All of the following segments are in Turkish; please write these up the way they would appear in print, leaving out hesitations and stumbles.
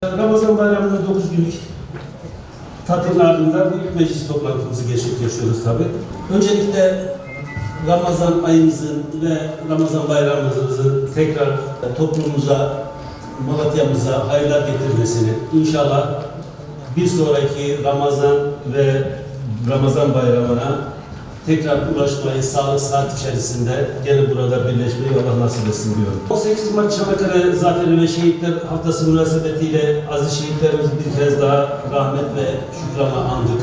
Ramazan bayramında 9 günlük tatilin ardından bu meclis toplantımızı gerçekleştiriyoruz tabi. Öncelikle Ramazan ayımızın ve Ramazan bayramımızın tekrar toplumumuza, Malatya'mıza hayırlar getirmesini, inşallah bir sonraki Ramazan ve Ramazan bayramına tekrar ulaşmayı sağlık saat içerisinde gene burada birleşmeyi Allah nasip etsin diyorum. 18 Mart Çanakkale Zaferi ve Şehitler Haftası münasebetiyle aziz şehitlerimizi bir kez daha rahmet ve şükranla andık.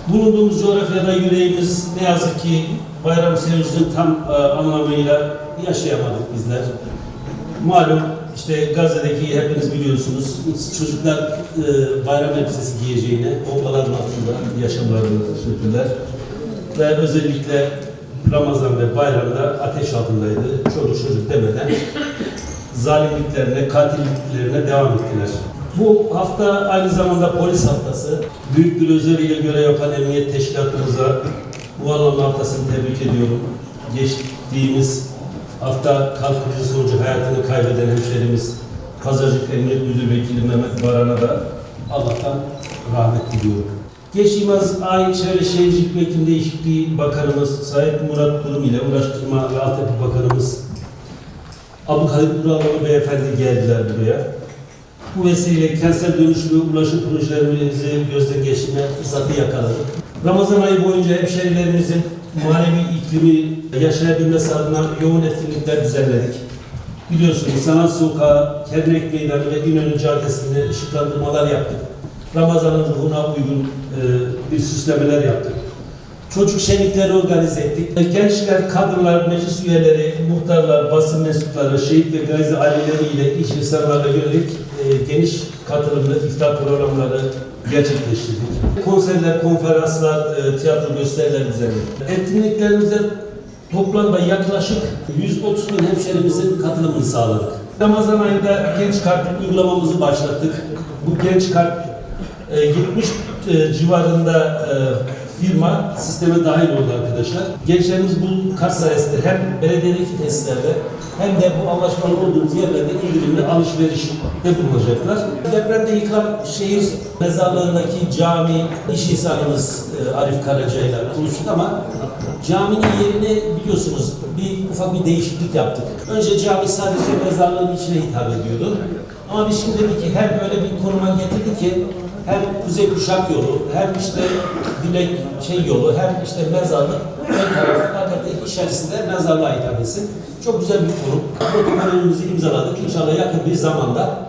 Bulunduğumuz coğrafyada yüreğimiz ne yazık ki bayram sevincinin tam anlamıyla yaşayamadık bizler. Malum işte Gazze'deki hepiniz biliyorsunuz, çocuklar bayram elbisesi giyeceğine bombaların altında yaşamlarını sürdüler. Ve özellikle Ramazan ve bayramda ateş altındaydı. Çoluk çocuk demeden zalimliklerine, katilliklerine devam ettiler. Bu hafta aynı zamanda polis haftası. Büyük bir özveriyle görev yapan emniyet teşkilatımıza bu anlamda haftasını tebrik ediyorum. Geçtiğimiz hafta kalp krizi sonucu hayatını kaybeden hemşerimiz Pazarcık Emniyet Müdür Vekili Mehmet Baran'a da Allah'tan rahmet diliyorum. Geçtiğimiz ay Çevre Şehircilik ve İklim Değişikliği Bakanımız Sayın Murat Kurum ile Ulaştırma ve Altyapı Bakanımız Abdülkadir Uraloğlu Beyefendi geldiler buraya. Bu vesileyle kentsel dönüşüm ve ulaşım projelerimizi gözden geçirme fırsatı yakaladık. Ramazan ayı boyunca hemşehrilerimizin manevi iklimi yaşayabilmesi adına yoğun etkinlikler düzenledik. Biliyorsunuz Sanat Sokağı, Kernek Meydanı ve İnönü Caddesi'nde ışıklandırmalar yaptık. Ramazan'ın ruhuna uygun bir süslemeler yaptık. Çocuk şenlikleri organize ettik. Gençler, kadınlar, meclis üyeleri, muhtarlar, basın mensupları, şehit ve gazi aileleriyle, iş insanlarla yönelik geniş katılımlı iftar programları gerçekleştirdik. Konserler, konferanslar, tiyatro gösteriler düzenledik. Etkinliklerimize toplamda yaklaşık 130 bin hemşehrimizin katılımını sağladık. Ramazan ayında genç kart uygulamamızı başlattık. Bu genç kart 70 civarında firma sisteme dahil oldu arkadaşlar. Gençlerimiz bu kart sayesinde hem belediyedeki tesislerde hem de bu anlaşmalı olduğumuz yerlerde indirimli alışverişte bulunacaklar. Depremde yıkılan şehir mezarlığındaki cami iş insanımız Arif Karaca ile konuştuk ama caminin yerini biliyorsunuz ufak bir değişiklik yaptık. Önce cami sadece mezarlığın içine hitap ediyordu. Ama biz şimdi dedik ki hem öyle bir konuma getirdik ki hem Kuzey Kuşak yolu, hem işte Dilek yolu, hem işte mezarlık, ön tarafı hakikaten içerisinde mezarlığa hitap etsin. Çok güzel bir kurum. Protokolümüzü imzaladık. İnşallah yakın bir zamanda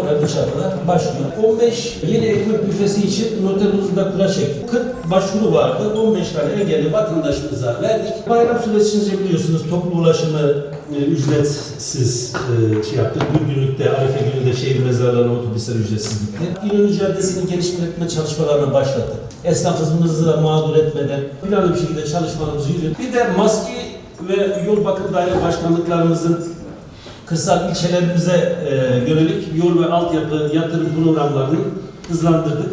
orada inşallah başlıyor. 15 yeni ekmek büfesi için noterumuzda kura çektik. 40 başvuru vardı. 15 tane engelli vatandaşımıza verdik. Bayram süresince biliyorsunuz toplu ulaşımı ücretsiz yaptık. Bir günlükte Arife gününde şehir mezarlarına otobüsler ücretsiz gitti. İnönü Caddesi'nin geliştirme çalışmalarına başlattık. Esnafımızı da mağdur etmeden planlı bir şekilde çalışmalarımızı yürüttük. Bir de maske ve yol bakım daire başkanlıklarımızın kırsal ilçelerimize yönelik yol ve altyapı yatırım programlarını hızlandırdık.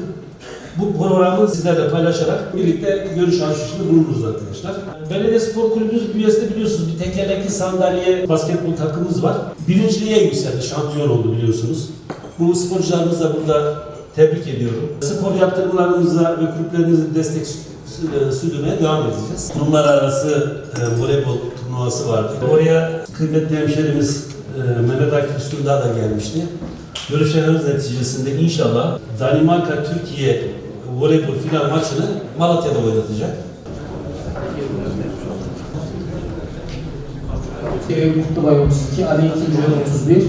Bu programı sizlerle paylaşarak birlikte görüş alışverişinde bulunuruz arkadaşlar. Belediye Spor Kulübümüz bünyesinde biliyorsunuz bir tekerlekli sandalye basketbol takımımız var. Birinciliğe yükseldi, şampiyon oldu biliyorsunuz. Bu sporcularımızı da burada tebrik ediyorum. Spor yatırımlarımıza ve kulüplerimizin destek sürdürmeye devam edeceğiz. Kurumlar arası voleybol turnuvası vardı. Oraya kıymetli hemşerimiz Mehmet Akif Üstündağ da gelmişti. Görüşmelerimiz neticesinde inşallah Danimarka Türkiye voleybol final maçını Malatya'da oynatacak. Mutlubay 32, Ali 2. 31,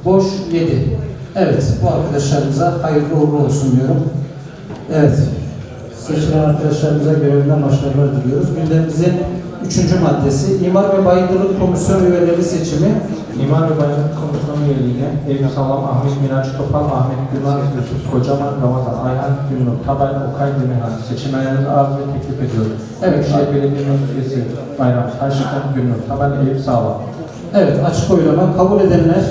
Boş 7. Evet, bu arkadaşlarımıza hayırlı uğurlu olsun diyorum. Evet, seçilen arkadaşlarımıza görevinden başarılar diliyoruz. Gündemimizin 3. maddesi, İmar ve Bayındırlık Komisyon üyeleri seçimi. İmar ve Bayındırlık Komisyonu üyeliğine Eyüp Sağlam, Ahmet Miraç Topal, Ahmet Günan, Yusuf Kocaman, Ramazan Ayhan, Gülnur Tabay, Okay Demirhan seçimlerinizi arz ve teklif ediyorum. Evet, Belediye Meclis Üyesi Bayram Taşkın, Gülnur Tabay, Eyüp Sağlam. Evet, açık oylama kabul edenler,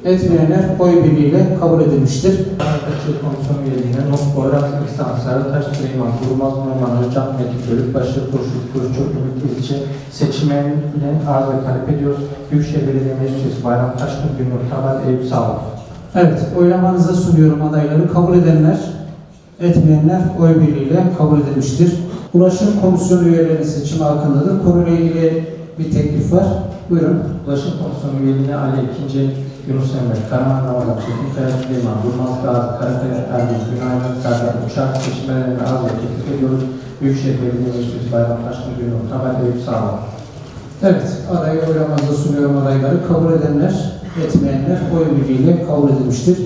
etmeyenler oy birliğiyle kabul edilmiştir. Arkadaşlık Komisyonu üyeliğine Nok Boyraz, İhsan, Sarıtaş, Süleyman, Durmaz, Norman, Hocam, Metin, Bölükbaşı, Kuruşçuk, Ümit ilçe seçimlerini arz ve talep ediyoruz. Büyükşehir Belediye Meclis Üyesi Bayram Taşkın, Gülnur Tabay, Eyüp Sağlam. Evet, oylamanıza sunuyorum adayları. Kabul edenler, etmeyenler oy birliğiyle kabul edilmiştir. Ulaşım Komisyonu üyelerinin seçimi hakkındadır. Konuyla ilgili bir teklif var. Buyurun. Ulaşım Komisyonu üyeliğine Ali II. Yunus Emre, Karaman Ramazan, Çetin Süleyman, Durmaz Gazi, Karakaya Erbil, Günaydın Serdar, Uçak seçimlerini az ve teklif ediyoruz. Büyükşehir Belediye Meclisi Bayramlaşma Günü Tabel Eyüp Sağlam. Evet, adayı oylamanıza sunuyorum adayları. Kabul edenler, etmeyenler oy birliğiyle kabul edilmiştir.